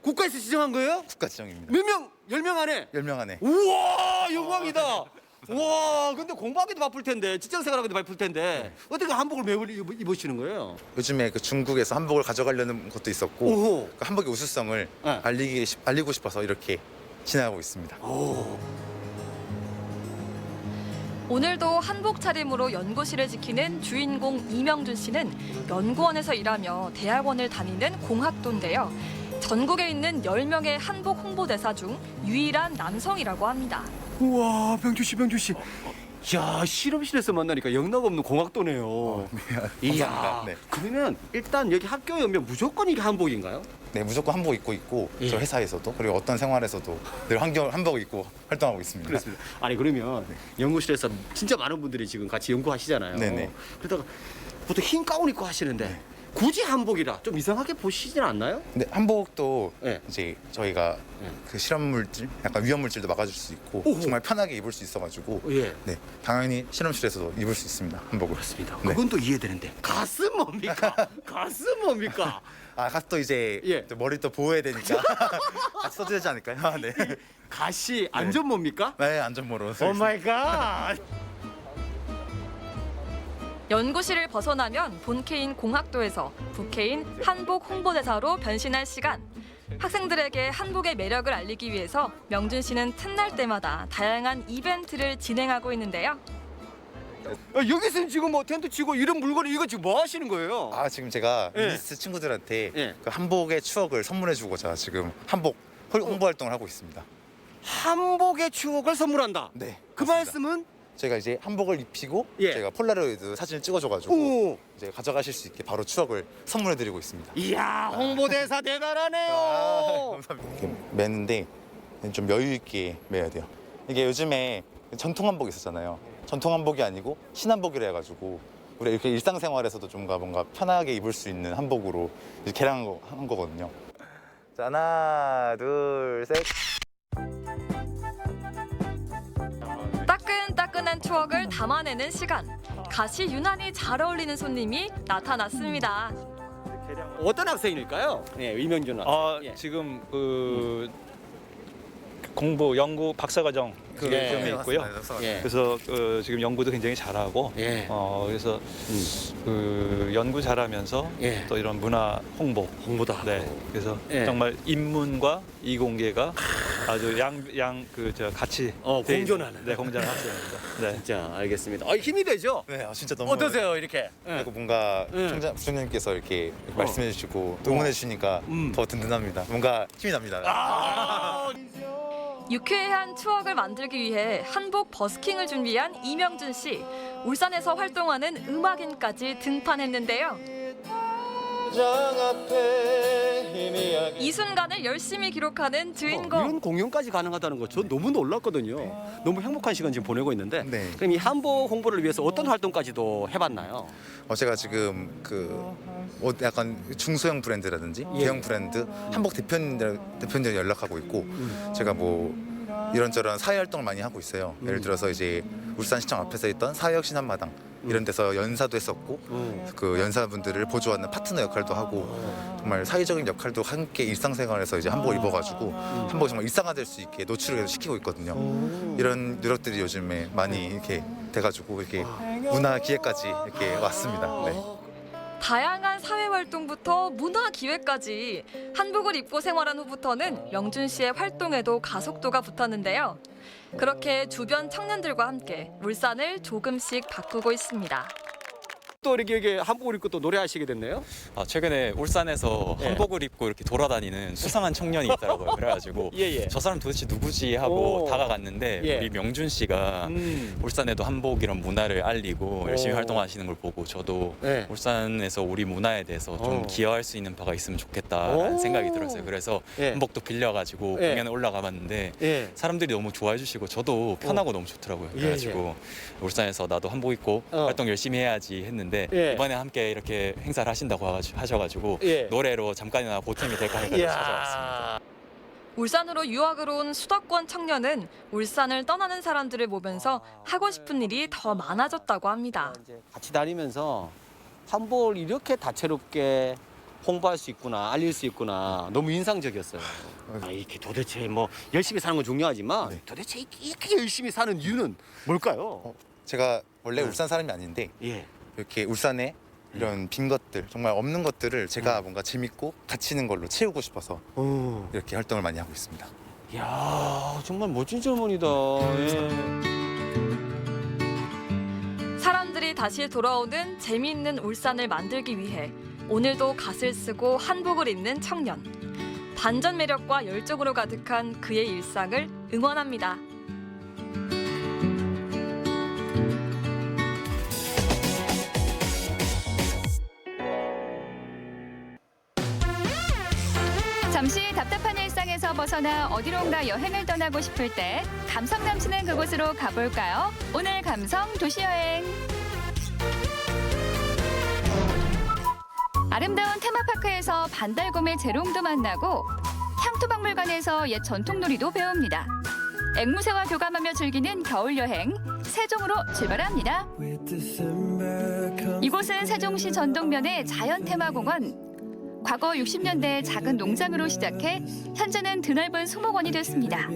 국가에서 지정한 거예요? 국가 지정입니다. 몇 명? 10명 안에? 10명 안에. 우와, 영광이다. 와, 근데 공부하기도 바쁠 텐데, 직장 생활하기도 바쁠 텐데 어떻게 한복을 매일 입으시는 거예요? 요즘에 그 중국에서 한복을 가져가려는 것도 있었고 그 한복의 우수성을 알리고 싶어서 이렇게 진행하고 있습니다. 오늘도 한복 차림으로 연구실을 지키는 주인공 이명준 씨는 연구원에서 일하며 대학원을 다니는 공학도인데요. 전국에 있는 10명의 한복 홍보대사 중 유일한 남성이라고 합니다. 우와, 병주 씨. 야, 실험실에서 만나니까 영락없는 공학도네요. 이야, 감사합니다. 네. 그러면 일단 여기 학교에 오면 무조건 이게 한복인가요? 네, 무조건 한복 입고 있고 저 회사에서도 그리고 어떤 생활에서도 늘 한복을 입고 활동하고 있습니다. 그렇습니다. 아니 그러면 연구실에서 진짜 많은 분들이 지금 같이 연구하시잖아요. 네네. 그러다가 보통 흰 가운 입고 하시는데 굳이 한복이라 좀 이상하게 보시진 않나요? 근데 한복도 이제 저희가 그 실험물질, 약간 위험물질도 막아줄 수 있고 정말 편하게 입을 수 있어가지고 네, 당연히 실험실에서도 입을 수 있습니다. 한복을. 그렇습니다. 그건 또 이해되는데 가슴 뭡니까? 가슴 뭡니까? 아, 가스도 이제 또 머리 또 보호해야 되니까 같이 써도 되지 않을까요? 네. 가시 안전모입니까? 네, 안전모로. 오 마이 갓. 연구실을 벗어나면 본캐인 공학도에서 부캐인 한복 홍보대사로 변신할 시간. 학생들에게 한복의 매력을 알리기 위해서 명준 씨는 틈날 때마다 다양한 이벤트를 진행하고 있는데요. 여기서 지금 뭐 텐트 치고 이런 물건 이거 지금 뭐 하시는 거예요? 아, 지금 제가 미니스 친구들한테 그 한복의 추억을 선물해주고자 지금 한복 홍보 활동을 하고 있습니다. 한복의 추억을 선물한다. 네. 그 말씀은 제가 이제 한복을 입히고 제가 폴라로이드 사진을 찍어줘가지고 이제 가져가실 수 있게 바로 추억을 선물해드리고 있습니다. 이야, 홍보대사 대단하네요. 감사합니다. 이렇게 매는데 좀 여유 있게 매야 돼요. 이게 요즘에 전통 한복 있었잖아요. 전통 한복이 아니고 신한복이라 해가지고 우리 이렇게 일상생활에서도 좀 뭔가 편하게 입을 수 있는 한복으로 이제 개량한 거거든요. 자, 하나, 둘, 셋. 따끈따끈한 추억을 담아내는 시간. 가시 유난히 잘 어울리는 손님이 나타났습니다. 어떤 학생일까요? 네, 이명준 학생. 지금 공부 연구 박사과정 시험에 있고요. 그래서 지금 연구도 굉장히 잘하고 그래서 연구 잘하면서 또 이런 문화 홍보도 하고 그래서 정말 인문과 이공계가 아주 같이 공존하는 공존하는 학생입니다. 네. 진짜 알겠습니다. 힘이 되죠? 네, 진짜 너무 어떠세요, 이렇게? 그리고 뭔가 부총장님께서 이렇게 말씀해 주시고 응원해 주시니까 더 든든합니다. 뭔가 힘이 납니다. 유쾌한 추억을 만들기 위해 한복 버스킹을 준비한 이명준 씨. 울산에서 활동하는 음악인까지 등판했는데요. 이 순간을 열심히 기록하는 주인공. 이런 공연까지 가능하다는 거 전 너무 놀랐거든요. 너무 행복한 시간 지금 보내고 있는데 그럼 이 한복 홍보를 위해서 어떤 활동까지도 해봤나요? 제가 지금 약간 중소형 브랜드라든지 대형 브랜드 한복 대표님들 연락하고 있고 제가 이런저런 사회 활동을 많이 하고 있어요. 예를 들어서 이제 울산시청 앞에서 있던 사회혁신 한마당 이런 데서 연사도 했었고 그 연사분들을 보조하는 파트너 역할도 하고 정말 사회적인 역할도 함께 일상생활에서 이제 한복을 입어가지고 한복이 정말 일상화될 수 있게 노출을 시키고 있거든요. 이런 노력들이 요즘에 많이 이렇게 돼가지고 이렇게 문화 기획까지 이렇게 왔습니다. 네. 다양한 사회활동부터 문화기획까지 한복을 입고 생활한 후부터는 명준 씨의 활동에도 가속도가 붙었는데요. 그렇게 주변 청년들과 함께 울산을 조금씩 바꾸고 있습니다. 또 이렇게 한복을 입고 또 노래하시게 됐네요. 최근에 울산에서 한복을 입고 이렇게 돌아다니는 수상한 청년이 있더라고요. 그래가지고 저 사람 도대체 누구지 하고 다가갔는데 우리 명준 씨가 울산에도 한복 이런 문화를 알리고 열심히 활동하시는 걸 보고 저도 울산에서 우리 문화에 대해서 좀 기여할 수 있는 바가 있으면 좋겠다라는 생각이 들었어요. 그래서 한복도 빌려가지고 공연에 올라가봤는데 사람들이 너무 좋아해 주시고 저도 편하고 너무 좋더라고요. 그래가지고 울산에서 나도 한복 입고 활동 열심히 해야지 했는데 이번에 함께 이렇게 행사를 하신다고 하셔가지고 노래로 잠깐이나마 보탬이 될까 해서 찾아왔습니다. 울산으로 유학을 온 수도권 청년은 울산을 떠나는 사람들을 보면서 하고 싶은 일이 더 많아졌다고 합니다. 같이 다니면서 한복을 이렇게 다채롭게 홍보할 수 있구나, 알릴 수 있구나. 너무 인상적이었어요. 이게 도대체 뭐 열심히 사는 건 중요하지만 도대체 이렇게 열심히 사는 이유는 뭘까요? 제가 원래 울산 사람이 아닌데 이렇게 울산에 이런 빈 것들, 정말 없는 것들을 제가 뭔가 재밌고 가치 있는 걸로 채우고 싶어서 이렇게 활동을 많이 하고 있습니다. 이야, 정말 멋진 젊은이다. 사람들이 다시 돌아오는 재미있는 울산을 만들기 위해 오늘도 갓을 쓰고 한복을 입는 청년. 반전 매력과 열정으로 가득한 그의 일상을 응원합니다. 잠시 답답한 일상에서 벗어나 어디론가 여행을 떠나고 싶을 때 감성 넘치는 그곳으로 가볼까요? 오늘 감성 도시여행. 아름다운 테마파크에서 반달곰의 재롱도 만나고 향토박물관에서 옛 전통놀이도 배웁니다. 앵무새와 교감하며 즐기는 겨울여행, 세종으로 출발합니다. 이곳은 세종시 전동면의 자연테마공원. 과거 60년대 작은 농장으로 시작해 현재는 드넓은 수목원이 됐습니다.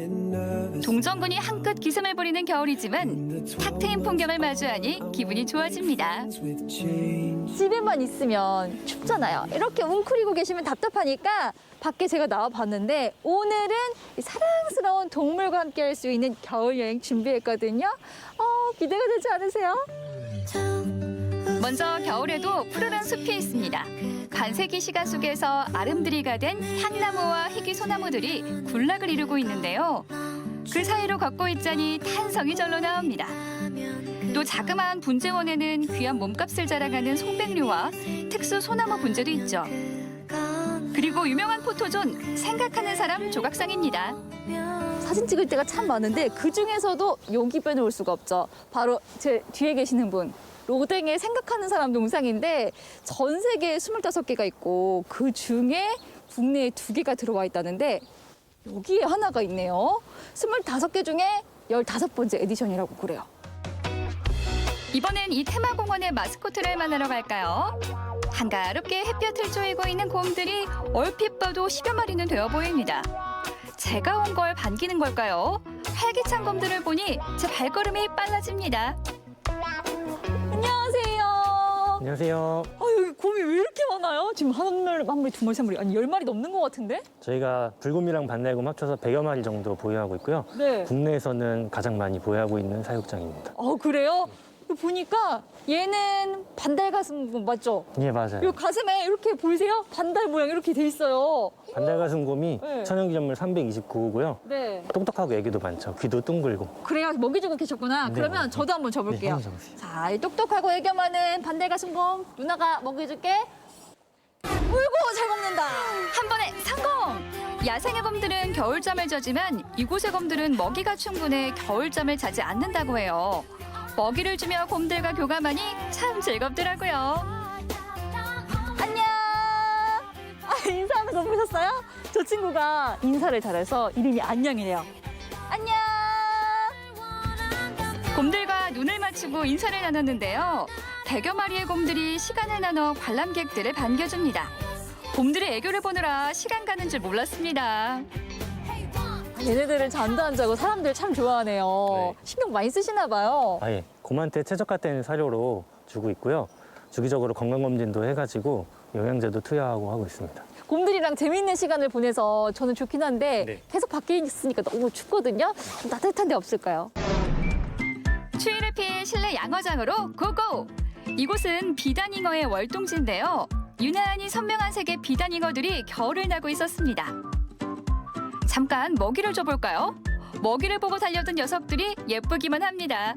동정군이 한껏 기승을 부리는 겨울이지만 탁 트인 풍경을 마주하니 기분이 좋아집니다. 집에만 있으면 춥잖아요. 이렇게 웅크리고 계시면 답답하니까 밖에 제가 나와봤는데 오늘은 사랑스러운 동물과 함께 할 수 있는 겨울여행 준비했거든요. 기대가 되지 않으세요? 먼저 겨울에도 푸르른 숲이 있습니다. 관세기 시간 속에서 아름드리가 된 향나무와 희귀 소나무들이 군락을 이루고 있는데요. 그 사이로 걷고 있자니 탄성이 절로 나옵니다. 또 자그마한 분재원에는 귀한 몸값을 자랑하는 송백류와 특수 소나무 분재도 있죠. 그리고 유명한 포토존 생각하는 사람 조각상입니다. 사진 찍을 때가 참 많은데 그중에서도 여기 빼놓을 수가 없죠. 바로 제 뒤에 계시는 분. 로댕의 생각하는 사람 동상인데 전 세계에 25개가 있고 그중에 국내에 2개가 들어와 있다는데 여기에 하나가 있네요. 25개 중에 15번째 에디션이라고 그래요. 이번엔 이 테마공원의 마스코트를 만나러 갈까요? 한가롭게 햇볕을 쬐이고 있는 곰들이 얼핏 봐도 10여 마리는 되어 보입니다. 제가 온 걸 반기는 걸까요? 활기찬 곰들을 보니 제 발걸음이 빨라집니다. 안녕하세요. 안녕하세요. 여기 곰이 왜 이렇게 많아요? 지금 한 마리, 2마리, 3마리, 아니 10마리 넘는 것 같은데? 저희가 불곰이랑 반달곰 합쳐서 100여 마리 정도 보유하고 있고요. 네. 국내에서는 가장 많이 보유하고 있는 사육장입니다. 그래요? 보니까 얘는 반달가슴곰 맞죠? 예, 맞아요. 이 가슴에 이렇게 보이세요? 반달 모양 이렇게 돼 있어요. 반달가슴곰이 네. 천연기념물 329호고요. 네. 똑똑하고 애기도 많죠. 귀도 둥글고. 그래야 먹이주고 계셨구나. 네. 그러면 저도 한번 네, 줘볼게요. 한번 줘보세요. 자, 이 똑똑하고 애교 많은 반달가슴곰 누나가 먹여줄게. 울고 잘 먹는다. 한 번에 성공! 야생의 곰들은 겨울잠을 자지만 이곳의 곰들은 먹이가 충분해 겨울잠을 자지 않는다고 해요. 먹이를 주며 곰들과 교감하니 참 즐겁더라고요. 안녕. 인사하면서 보셨어요? 저 친구가 인사를 잘해서 이름이 안녕이래요. 안녕. 곰들과 눈을 맞추고 인사를 나눴는데요. 100여 마리의 곰들이 시간을 나눠 관람객들을 반겨줍니다. 곰들의 애교를 보느라 시간 가는 줄 몰랐습니다. 얘네들은 잠도 안 자고 사람들 참 좋아하네요. 네. 신경 많이 쓰시나 봐요. 예. 곰한테 최적화된 사료로 주고 있고요. 주기적으로 건강검진도 해가지고 영양제도 투여하고 하고 있습니다. 곰들이랑 재미있는 시간을 보내서 저는 좋긴 한데 네. 계속 밖에 있으니까 너무 춥거든요. 좀 따뜻한 데 없을까요? 추위를 피해 실내 양어장으로 고고! 이곳은 비단잉어의 월동지인데요. 유난히 선명한 색의 비단잉어들이 겨울을 나고 있었습니다. 잠깐 먹이를 줘볼까요? 먹이를 보고 달려든 녀석들이 예쁘기만 합니다.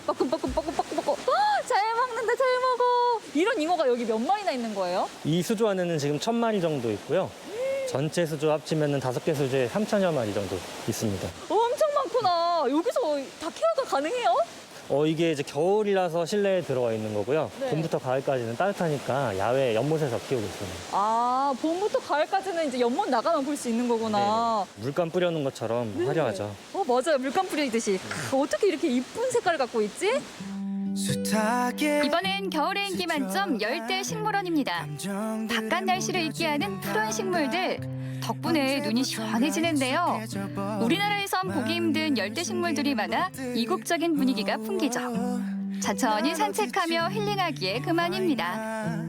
뻐끔뻐끔뻐끔뻐끔뻐끔. 잘 먹는다, 잘 먹어. 이런 잉어가 여기 몇 마리나 있는 거예요? 이 수조 안에는 지금 1000마리 정도 있고요. 전체 수조 합치면 5개 수조에 3000여 마리 정도 있습니다. 엄청 많구나. 여기서 다 케어가 가능해요? 이게 이제 겨울이라서 실내에 들어와 있는 거고요. 네. 봄부터 가을까지는 따뜻하니까 야외 연못에서 키우고 있습니다. 봄부터 가을까지는 이제 연못 나가면 볼 수 있는 거구나. 물감 뿌려놓은 것처럼 화려하죠. 맞아요. 물감 뿌리듯이. 어떻게 이렇게 이쁜 색깔을 갖고 있지? 이번엔 겨울에 인기 만점 열대 식물원입니다. 바깥 날씨를 잊게 하는 푸른 식물들 덕분에 눈이 시원해지는데요. 우리나라에선 보기 힘든 열대 식물들이 많아 이국적인 분위기가 풍기죠. 천천히 산책하며 힐링하기에 그만입니다.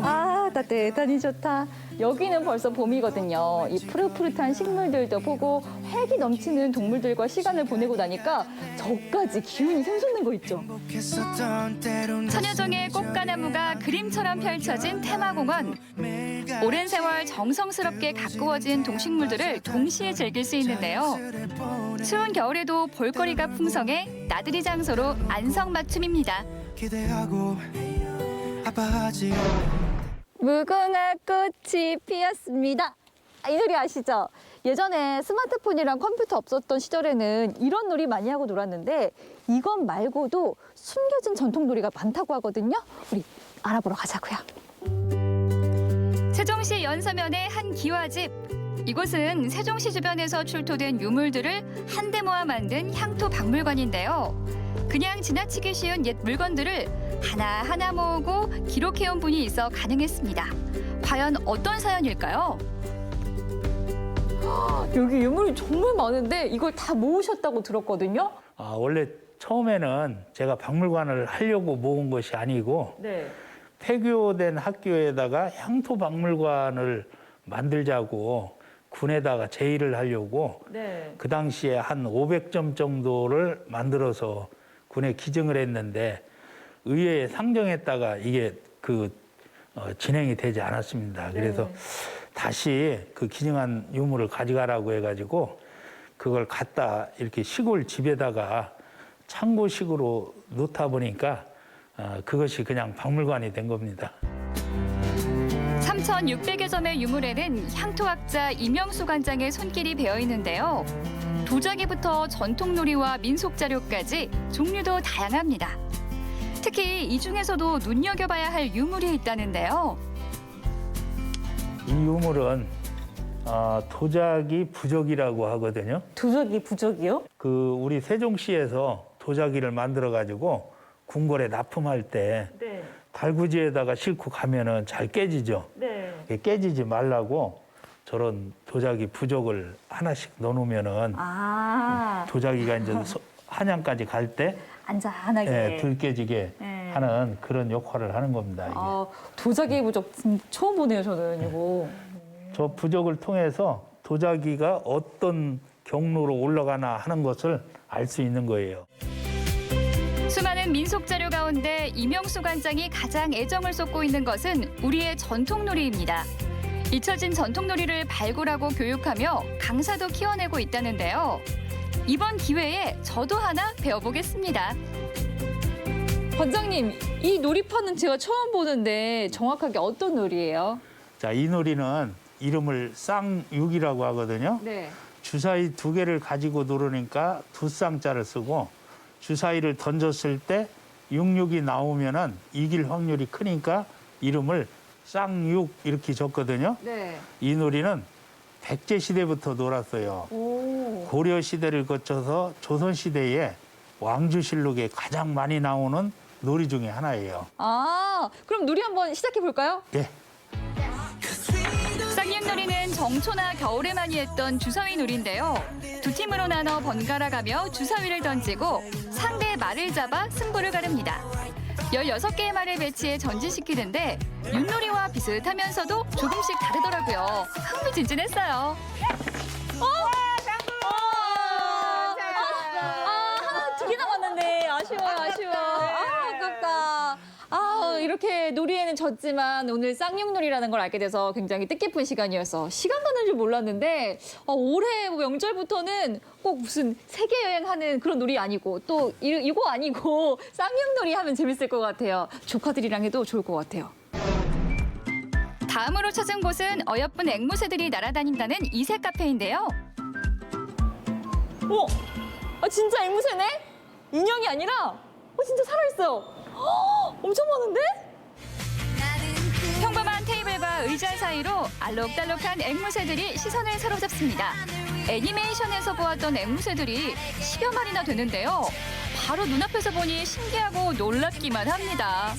아, 따뜻하니 좋다. 여기는 벌써 봄이거든요. 이 푸릇푸릇한 식물들도 보고 활기 넘치는 동물들과 시간을 보내고 나니까 저까지 기운이 샘솟는 거 있죠. 천여종의 꽃가나무가 그림처럼 펼쳐진 테마공원. 오랜 세월 정성스럽게 가꾸어진 동식물들을 동시에 즐길 수 있는데요. 추운 겨울에도 볼거리가 풍성해 나들이 장소로 안성맞춤입니다. 무궁화 꽃이 피었습니다. 이 노래 아시죠? 예전에 스마트폰이랑 컴퓨터 없었던 시절에는 이런 놀이 많이 하고 놀았는데 이것 말고도 숨겨진 전통놀이가 많다고 하거든요. 우리 알아보러 가자고요. 세종시 연서면의 한 기와집. 이곳은 세종시 주변에서 출토된 유물들을 한데 모아 만든 향토 박물관인데요. 그냥 지나치기 쉬운 옛 물건들을 하나하나 모으고 기록해온 분이 있어 가능했습니다. 과연 어떤 사연일까요? 여기 유물이 정말 많은데 이걸 다 모으셨다고 들었거든요. 원래 처음에는 제가 박물관을 하려고 모은 것이 아니고 네. 폐교된 학교에다가 향토 박물관을 만들자고 군에다가 제의를 하려고 네. 그 당시에 한 500점 정도를 만들어서 군에 기증을 했는데 의회에 상정했다가 이게 진행이 되지 않았습니다. 그래서 다시 그 기증한 유물을 가져가라고 해가지고 그걸 갖다 이렇게 시골 집에다가 창고식으로 놓다 보니까 그것이 그냥 박물관이 된 겁니다. 3,600여 점의 유물에는 향토학자 이명수 관장의 손길이 배어 있는데요. 도자기부터 전통놀이와 민속자료까지 종류도 다양합니다. 특히 이 중에서도 눈여겨봐야 할 유물이 있다는데요. 이 유물은 도자기 부적이라고 하거든요. 도자기 부적이요? 우리 세종시에서 도자기를 만들어 가지고 궁궐에 납품할 때 네. 달구지에다가 싣고 가면은 잘 깨지죠. 네. 깨지지 말라고 저런 도자기 부적을 하나씩 넣어놓으면은 도자기가 이제 한양까지 갈 때 안전하게 덜 깨지게 하는 그런 역할을 하는 겁니다. 이게. 도자기 부적 처음 보네요, 저는 이거. 저 부적을 통해서 도자기가 어떤 경로로 올라가나 하는 것을 알 수 있는 거예요. 수많은 민속 자료 가운데 이명수 관장이 가장 애정을 쏟고 있는 것은 우리의 전통놀이입니다. 잊혀진 전통놀이를 발굴하고 교육하며 강사도 키워내고 있다는데요. 이번 기회에 저도 하나 배워보겠습니다. 관장님, 이 놀이판은 제가 처음 보는데 정확하게 어떤 놀이예요? 자, 이 놀이는 이름을 쌍육이라고 하거든요. 네. 주사위 2개를 가지고 노르니까 2쌍자를 쓰고 주사위를 던졌을 때 66이 나오면은 이길 확률이 크니까 이름을 쌍육 이렇게 적거든요. 네. 이 놀이는 백제 시대부터 놀았어요. 고려 시대를 거쳐서 조선 시대에 왕주실록에 가장 많이 나오는 놀이 중에 하나예요. 그럼 놀이 한번 시작해 볼까요? 예. 쌍육놀이는 정초나 겨울에 많이 했던 주사위 놀이인데요. 두 팀으로 나눠 번갈아 가며 주사위를 던지고 상대의 말을 잡아 승부를 가릅니다. 16개의 말을 배치해 전진시키는데 윷놀이와 비슷하면서도 조금씩 다르더라고요. 흥미진진했어요. 하나 2개 남았는데 아쉬워. 아깝다. 이렇게 놀이에는 졌지만 오늘 쌍육놀이라는 걸 알게 돼서 굉장히 뜻깊은 시간이어서 시간 가는 줄 몰랐는데 올해 명절부터는 꼭 무슨 세계 여행하는 그런 놀이 아니고 또 이거 아니고 쌍육놀이 하면 재밌을 것 같아요. 조카들이랑 해도 좋을 것 같아요. 다음으로 찾은 곳은 어여쁜 앵무새들이 날아다닌다는 이색 카페인데요. 진짜 앵무새네? 인형이 아니라 진짜 살아있어요. 엄청 많은데? 평범한 테이블과 의자 사이로 알록달록한 앵무새들이 시선을 사로잡습니다. 애니메이션에서 보았던 앵무새들이 10여 마리나 되는데요. 바로 눈앞에서 보니 신기하고 놀랍기만 합니다.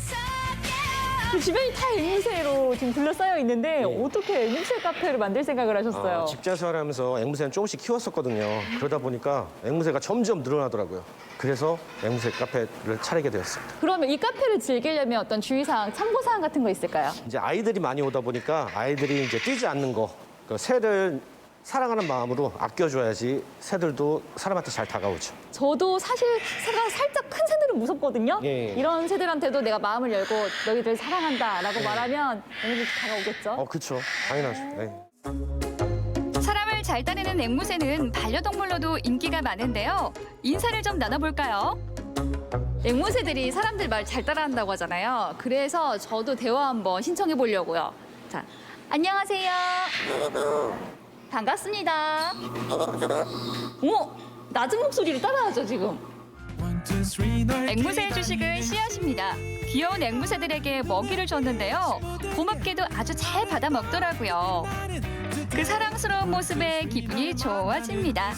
그 주변이 다 앵무새로 지금 둘러싸여 있는데 어떻게 앵무새 카페를 만들 생각을 하셨어요? 직장 생활하면서 앵무새는 조금씩 키웠었거든요. 그러다 보니까 앵무새가 점점 늘어나더라고요. 그래서 앵무새 카페를 차리게 되었습니다. 그러면 이 카페를 즐기려면 어떤 주의사항, 참고사항 같은 거 있을까요? 이제 아이들이 많이 오다 보니까 아이들이 이제 뛰지 않는 거, 그 새를 사랑하는 마음으로 아껴줘야지 새들도 사람한테 잘 다가오죠. 저도 사실 새가 살짝 큰 새들은 무섭거든요. 예. 이런 새들한테도 내가 마음을 열고 너희들 사랑한다라고 말하면 얘네들 다가오겠죠. 그렇죠. 당연하죠. 네. 사람을 잘 따르는 앵무새는 반려동물로도 인기가 많은데요. 인사를 좀 나눠볼까요? 앵무새들이 사람들 말 잘 따라한다고 하잖아요. 그래서 저도 대화 한번 신청해 보려고요. 자, 안녕하세요. 반갑습니다. 어머, 낮은 목소리로 따라하죠, 지금. 앵무새의 주식은 씨앗입니다. 귀여운 앵무새들에게 먹이를 줬는데요. 고맙게도 아주 잘 받아 먹더라고요. 그 사랑스러운 모습에 기분이 좋아집니다.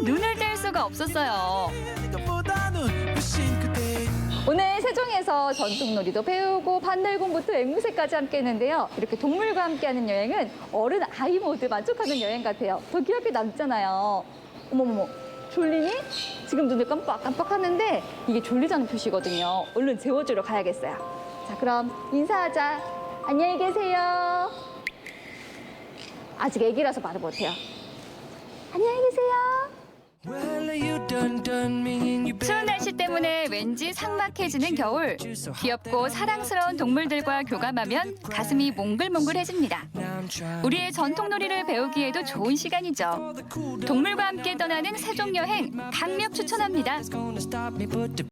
눈을 뗄 수가 없었어요. 오늘 세종에서 전통놀이도 배우고 반달곰부터 앵무새까지 함께 했는데요. 이렇게 동물과 함께하는 여행은 어른, 아이 모두 만족하는 여행 같아요. 더 기억에 남잖아요. 어머머머, 졸리니? 지금 눈을 깜빡깜빡하는데 이게 졸리자는 표시거든요. 얼른 재워주러 가야겠어요. 자, 그럼 인사하자. 안녕히 계세요. 아직 애기라서 말을 못해요. 안녕히 계세요. 추운 날씨 때문에 왠지 삭막해지는 겨울. 귀엽고 사랑스러운 동물들과 교감하면 가슴이 몽글몽글해집니다. 우리의 전통놀이를 배우기에도 좋은 시간이죠. 동물과 함께 떠나는 세종 여행 강력 추천합니다.